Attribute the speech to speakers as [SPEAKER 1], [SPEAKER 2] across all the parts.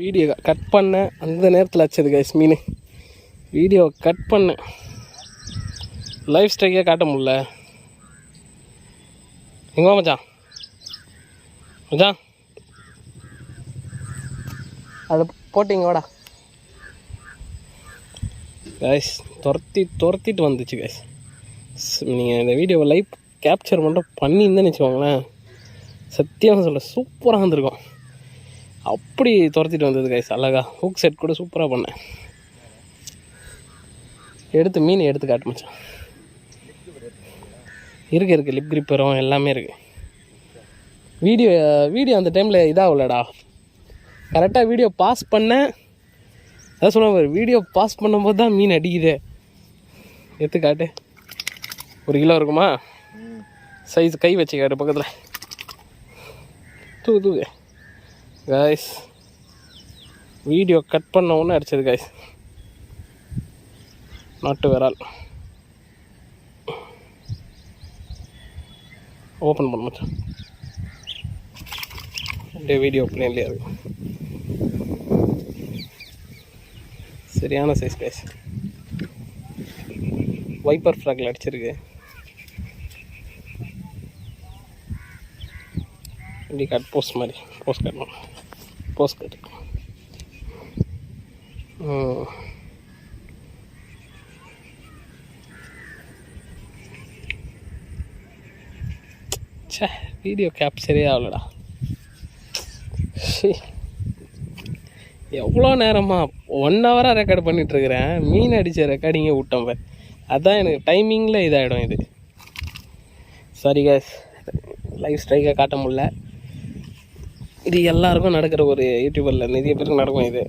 [SPEAKER 1] Video cut பண்ண அந்த நேரத்தில் வச்சது கைஸ் மீன். வீடியோ கட் பண்ண லைவ் ஸ்ட்ரைக்கே காட்ட முடியல. எங்கோ மச்சான் மச்சான் அதை போட்டிங்க வாடா கைஸ். துரத்திட்டு வந்துச்சு கைஸ். நீங்கள் இந்த வீடியோவை லைவ் கேப்சர் மட்டும் பண்ணியிருந்தேன்னு வச்சுக்கோங்களேன், சத்தியமாக சொல்ல சூப்பராக வந்திருக்கும். அப்படி துரத்திட்டு வந்தது கைஸ். அழகா ஹூக் செட் கூட சூப்பராக பண்ணேன். மீன் எடுத்து காட்டு மச்சான். இருக்கு லிப் கிரிப்பரும் எல்லாமே இருக்குது. வீடியோ அந்த டைமில் இதாகலடா. கரெக்டாக வீடியோ பாஸ் பண்ணேன். அதான் சொல்லுவேன், வீடியோ பாஸ் பண்ணும்போது தான் மீன் அடிக்குது. எடுத்து காட்டு. 1 கிலோ இருக்குமா சைஸ். கை வச்சு காட்டு பக்கத்தில். தூக்கு கைஸ். வீடியோ கட் பண்ண ஒன்று அடிச்சது கைஸ். நாட்டு விரால். ஓப்பன் பண்ண மச்சான். அப்படியே வீடியோ பிளேன்லேயே இருக்கு. சரியான சைஸ் கைஸ். வைப்பர் ஃப்ராக்ல அடிச்சிருக்கு. இப்படி காட் போஸ்ட் மாதிரி போஸ்ட் காட்டணும். போஸ்ட் காட்டு. சே, வீடியோ கேப்சரே ஆகலடா. எவ்வளோ நேரமா 1 ஹவராக ரெக்கார்ட் பண்ணிகிட்ருக்கிறேன். மீன் அடித்த ரெக்கார்டிங்கே விட்டோம் பார். அதுதான் எனக்கு டைமிங்கில் இதாகிடும் இது. சாரி கேஸ், லைவ் ஸ்ட்ரைக்காக காட்ட முடியல. இது எல்லாருக்கும் நடக்கிற ஒரு யூடியூபரில் நிறைய பேருக்கு நடக்கும். இது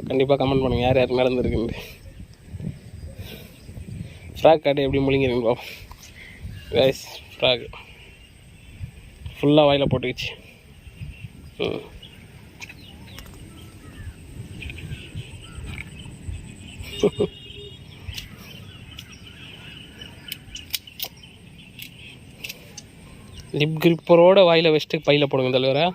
[SPEAKER 1] கண்டிப்பாக கமெண்ட் பண்ணுங்கள் யார் யார் நடந்துருக்குன்னு. ஃப்ராக் காட்டு எப்படி முழுங்கிறீங்களோ கேஸ். ஃப்ராக் ஃபுல்லாக வாயில் போட்டுக்கிச்சு. லிப் கிரிப்பரோட வாயில் வச்சுட்டு பையில் போடுங்க தலைவரை.